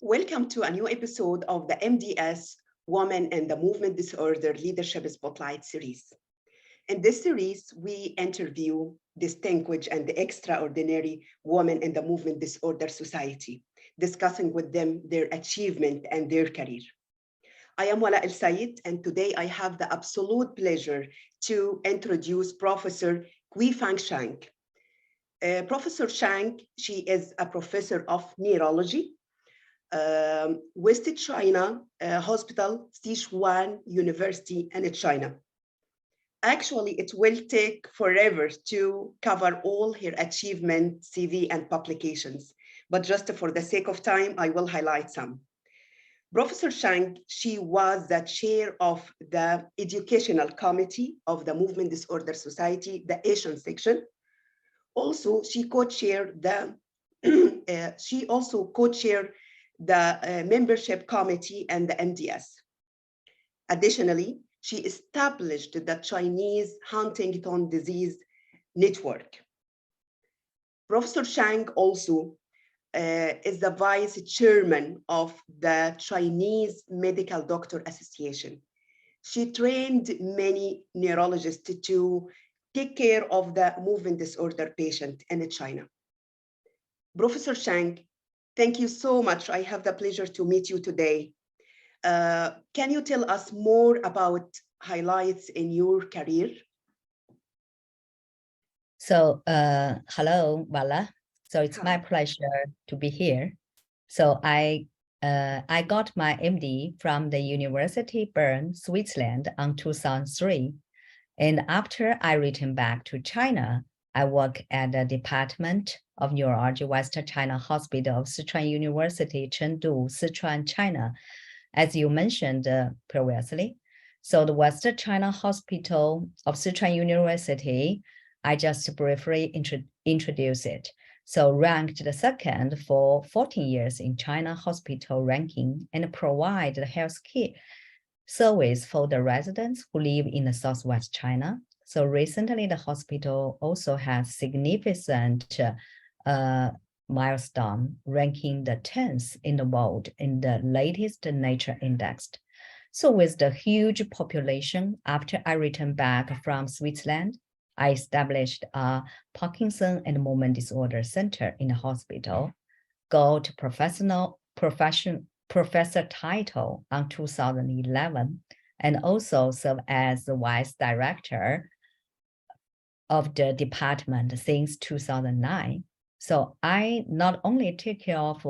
Welcome to a new episode of the MDS Women and the Movement Disorder Leadership Spotlight series. In this series, we interview distinguished and extraordinary women in the movement disorder society, discussing with them their achievement and their career. I am Wala El Sayed, and today I have the absolute pleasure to introduce Professor Huifang Shang. Professor Shang, she is a professor of neurology, West China Hospital, Sichuan University in China. Actually, it will take forever to cover all her achievement, CV, and publications. But just for the sake of time, I will highlight some. Professor Shang, she was the chair of the Educational Committee of the Movement Disorder Society, the Asian section. Also, she co-chaired the membership committee and the MDS. Additionally, she established the Chinese Huntington disease network. Professor Shang also is the vice chairman of the Chinese Medical Doctor Association. She trained many neurologists to take care of the movement disorder patient in China. Professor Shang, thank you so much. I have the pleasure to meet you today. Can you tell us more about highlights in your career? Hello, Vala. So it's my pleasure to be here. So I got my MD from the University Bern, Switzerland on 2003. And after I returned back to China, I work at the Department of Neurology, West China Hospital of Sichuan University, Chengdu, Sichuan, China, as you mentioned previously. So the West China Hospital of Sichuan University, I just briefly introduce it. So ranked the second for 14 years in China hospital ranking and provide the healthcare service for the residents who live in the Southwest China. So recently, the hospital also has significant milestone, ranking the 10th in the world in the latest Nature Index. So with the huge population, after I returned back from Switzerland, I established a Parkinson and Movement Disorder Center in the hospital, got professor title on 2011, and also served as the vice director of the department since 2009. So I not only take care of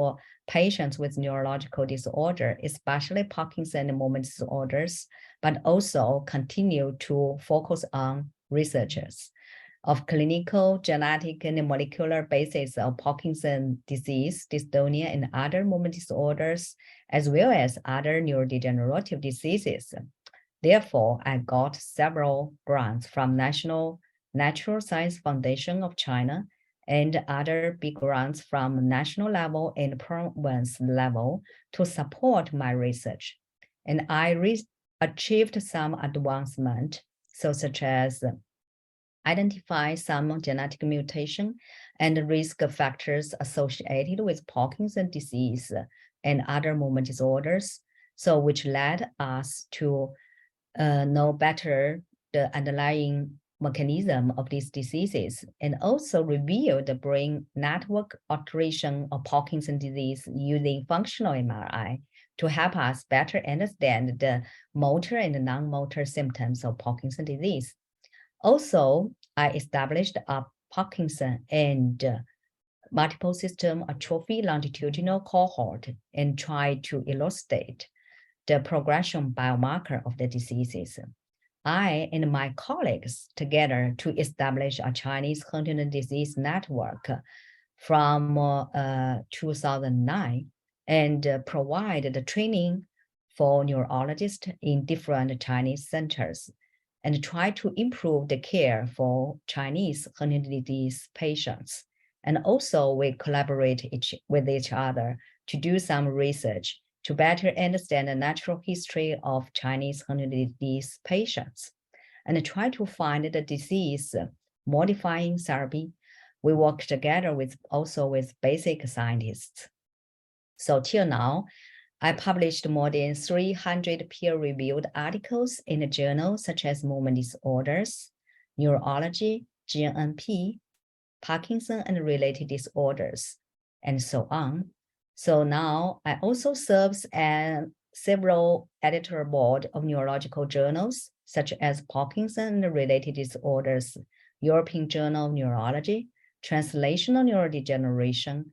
patients with neurological disorder, especially Parkinson and movement disorders, but also continue to focus on researchers of clinical, genetic, and molecular basis of Parkinson disease, dystonia, and other movement disorders, as well as other neurodegenerative diseases. Therefore, I got several grants from National Natural Science Foundation of China and other big grants from national level and province level to support my research. And I achieved some advancement, so such as identify some genetic mutation and risk factors associated with Parkinson's disease and other movement disorders, so which led us to know better the underlying mechanism of these diseases and also reveal the brain network alteration of Parkinson's disease using functional MRI to help us better understand the motor and non-motor symptoms of Parkinson's disease. Also, I established a Parkinson and multiple system atrophy longitudinal cohort and tried to illustrate the progression biomarker of the diseases. I and my colleagues together to establish a Chinese Huntington disease network from 2009 and provide the training for neurologists in different Chinese centers and try to improve the care for Chinese Huntington disease patients. And also we collaborate with each other to do some research to better understand the natural history of Chinese Huntington disease patients and try to find the disease modifying therapy. We work together with also with basic scientists. So till now, I published more than 300 peer-reviewed articles in the journals such as movement disorders, neurology, GNP, Parkinson and related disorders, and so on. So now I also serve as several editorial board of neurological journals, such as Parkinson and related disorders, European Journal of Neurology, Translational Neurodegeneration,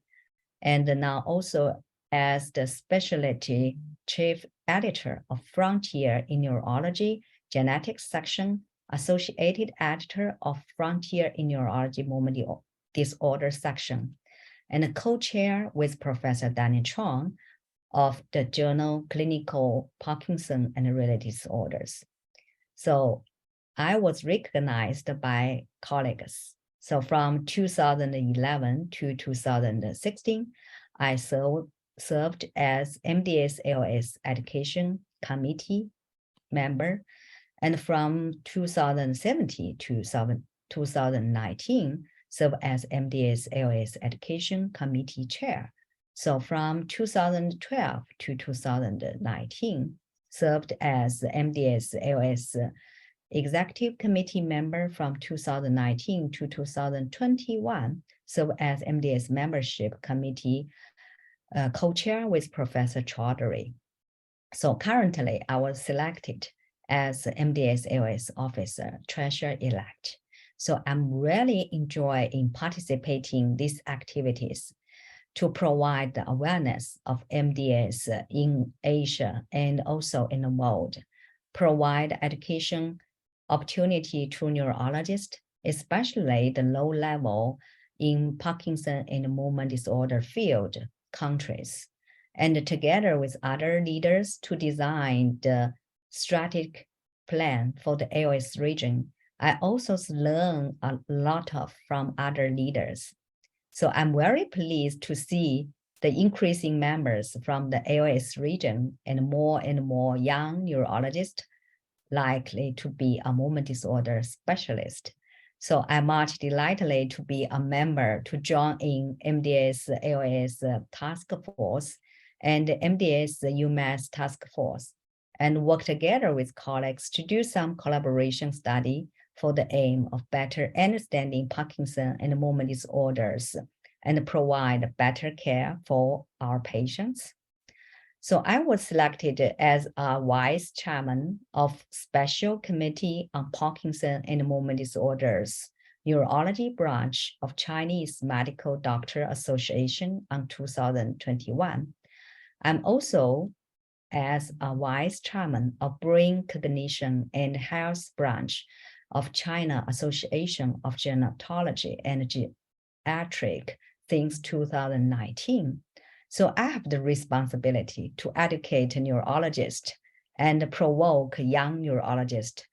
and now also as the specialty chief editor of Frontier in Neurology, Genetics section, associated editor of Frontier in Neurology Movement Disorder section, and a co-chair with Professor Daniel Chuang of the journal Clinical Parkinson and Related Disorders. So I was recognized by colleagues. So from 2011 to 2016, I served as MDS-ALS Education Committee member. And from 2017 to 2019, served as MDS-ALS Education Committee Chair. So from 2012 to 2019, served as MDS-ALS Executive Committee member from 2019 to 2021, served as MDS Membership Committee co-chair with Professor Chaudhary. So currently, I was selected as MDS-ALS officer, treasurer-elect. So I'm really enjoying participating these activities to provide the awareness of MDS in Asia and also in the world, provide education opportunity to neurologists, especially the low level in Parkinson and movement disorder field countries, and together with other leaders to design the strategic plan for the ALS region. I also learn a lot from other leaders. So I'm very pleased to see the increasing members from the ALS region and more young neurologists likely to be a movement disorder specialist. So I'm much delighted to be a member to join in MDS-ALS task force and MDS UMass task force, and work together with colleagues to do some collaboration study for the aim of better understanding Parkinson and movement disorders and provide better care for our patients. So I was selected as a vice chairman of Special Committee on Parkinson and Movement Disorders, Neurology Branch of Chinese Medical Doctor Association on 2021. I'm also as a vice chairman of Brain Cognition and Health Branch of China Association of Gerontology and Geriatric since 2019. So I have the responsibility to educate neurologists and provoke young neurologists'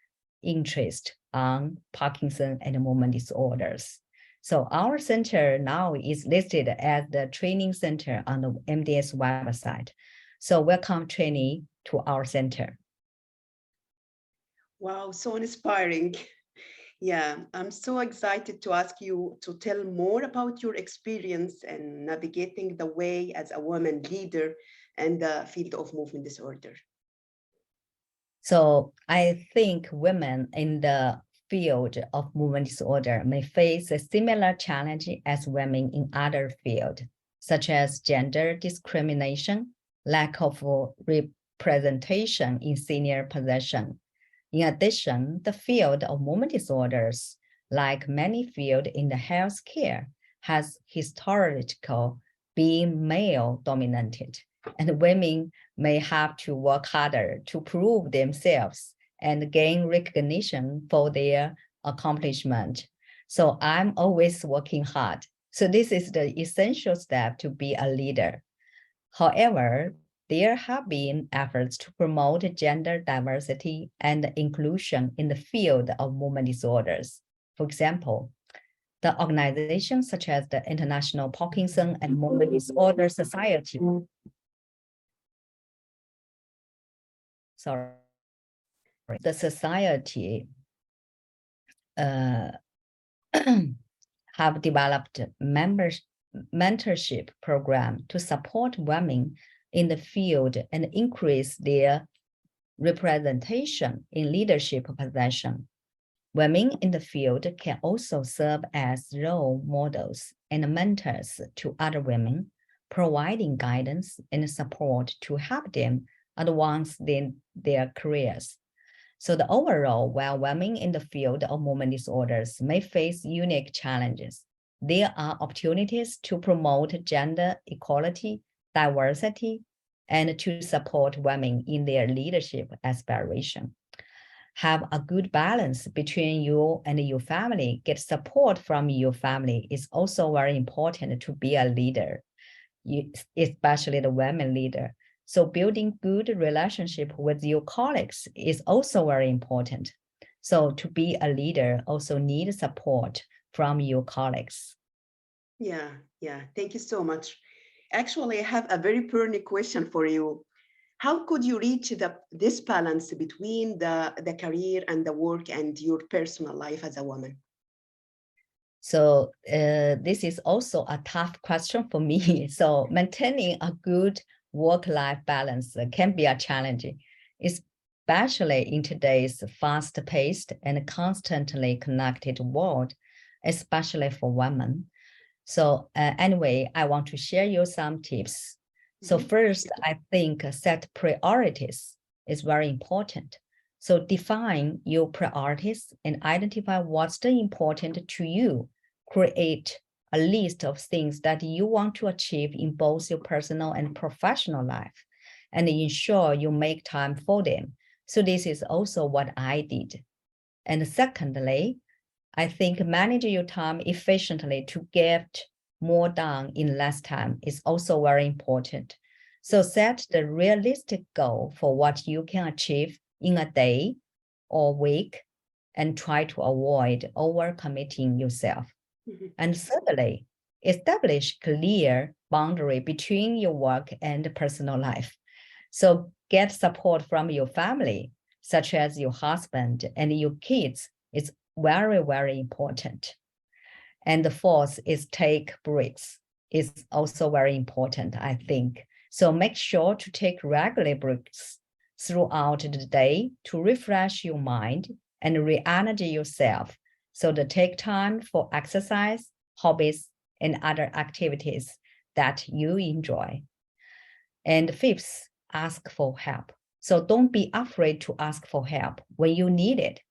interest on Parkinson and movement disorders. So our center now is listed as the training center on the MDS website. So welcome trainee to our center. Wow, so inspiring. Yeah, I'm so excited to ask you to tell more about your experience in navigating the way as a woman leader in the field of movement disorder. So I think women in the field of movement disorder may face a similar challenge as women in other fields, such as gender discrimination, lack of representation in senior position. In addition, the field of movement disorders, like many fields in the healthcare, has historically been male-dominated, and women may have to work harder to prove themselves and gain recognition for their accomplishment. So I'm always working hard. So this is the essential step to be a leader. However, there have been efforts to promote gender diversity and inclusion in the field of movement disorders. For example, the organizations such as the International Parkinson and Movement Disorder Society, the society have developed mentorship program to support women in the field and increase their representation in leadership position. Women in the field can also serve as role models and mentors to other women, providing guidance and support to help them advance their careers. So the overall, while women in the field of movement disorders may face unique challenges, there are opportunities to promote gender equality, diversity, and to support women in their leadership aspiration. Have a good balance between you and your family. Get support from your family is also very important to be a leader, especially the women leader. So building good relationship with your colleagues is also very important. So to be a leader also need support from your colleagues. Yeah, thank you so much. Actually, I have a very burning question for you. How could you reach this balance between the career and the work and your personal life as a woman? So this is also a tough question for me. So maintaining a good work-life balance can be a challenge, especially in today's fast-paced and constantly connected world, especially for women. So anyway, I want to share you some tips. So first, I think set priorities is very important. So define your priorities and identify what's the important to you. Create a list of things that you want to achieve in both your personal and professional life, and ensure you make time for them. So this is also what I did. And secondly, I think manage your time efficiently to get more done in less time is also very important. So set the realistic goal for what you can achieve in a day or week and try to avoid overcommitting yourself. And thirdly, establish clear boundary between your work and personal life. So get support from your family, such as your husband and your kids. It's very, very important. And the fourth is take breaks. It's also very important, I think. So make sure to take regular breaks throughout the day to refresh your mind and re-energy yourself. So to take time for exercise, hobbies, and other activities that you enjoy. And fifth, ask for help. So don't be afraid to ask for help when you need it.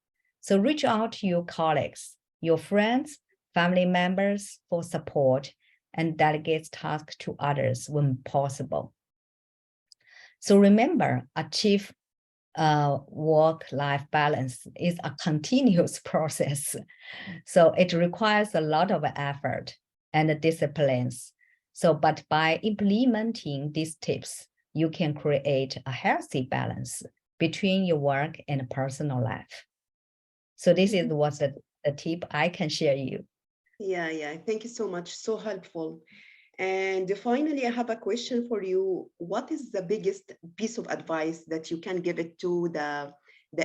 So reach out to your colleagues, your friends, family members for support, and delegate tasks to others when possible. So remember, achieve work-life balance is a continuous process. So it requires a lot of effort and disciplines. So, but by implementing these tips, you can create a healthy balance between your work and personal life. So this is what the tip I can share you. Yeah, thank you so much. So helpful. And finally, I have a question for you. What is the biggest piece of advice that you can give it to the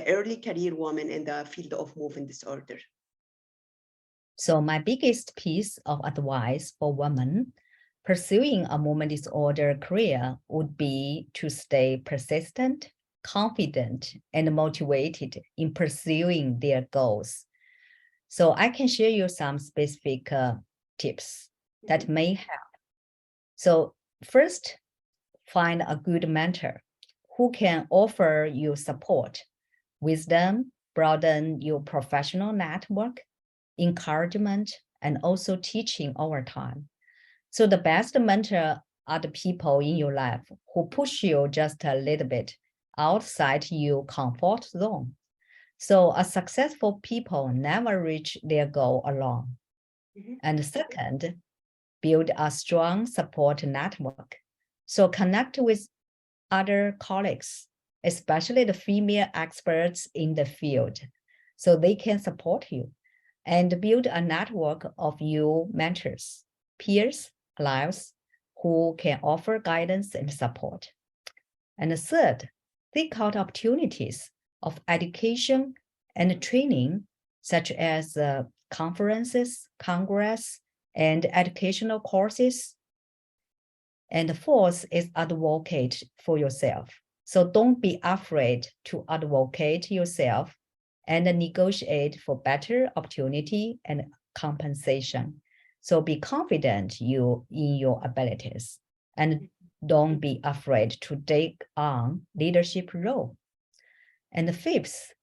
early career woman in the field of movement disorder? So my biggest piece of advice for women pursuing a movement disorder career would be to stay persistent, confident, and motivated in pursuing their goals. So I can share you some specific tips that may help. So first, find a good mentor who can offer you support, wisdom, broaden your professional network, encouragement, and also teaching over time. So the best mentor are the people in your life who push you just a little bit outside your comfort zone. So a successful people never reach their goal alone. And second, build a strong support network. So connect with other colleagues, especially the female experts in the field, so they can support you, and build a network of your mentors, peers, allies who can offer guidance and support. And third, seek out opportunities of education and training, such as conferences, congress, and educational courses. And the fourth is advocate for yourself. So don't be afraid to advocate yourself and negotiate for better opportunity and compensation. So be confident in your abilities and don't be afraid to take on leadership role. And the fifth,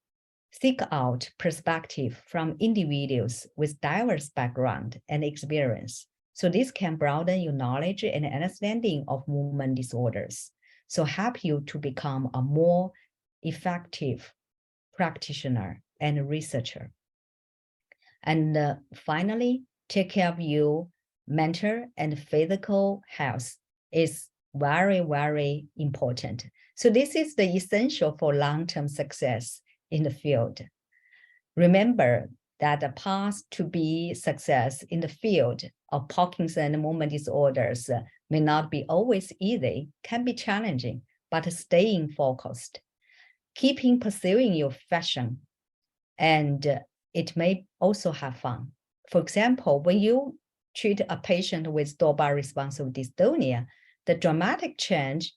seek out perspective from individuals with diverse background and experience. So this can broaden your knowledge and understanding of movement disorders. So help you to become a more effective practitioner and researcher. And finally, take care of your mental and physical health is very, very important. So this is the essential for long-term success in the field. Remember that the path to be success in the field of Parkinson and movement disorders may not be always easy, can be challenging, but staying focused, keeping pursuing your passion, and it may also have fun. For example, when you treat a patient with lobar responsive dystonia, the dramatic change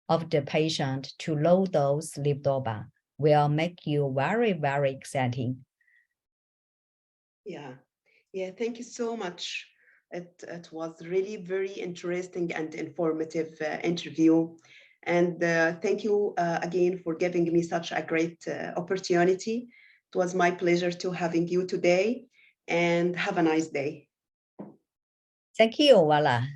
of the patient to low dose levodopa will make you very, very exciting. Yeah, thank you so much. It was really very interesting and informative interview. And thank you again for giving me such a great opportunity. It was my pleasure to having you today, and have a nice day. Thank you, Wala.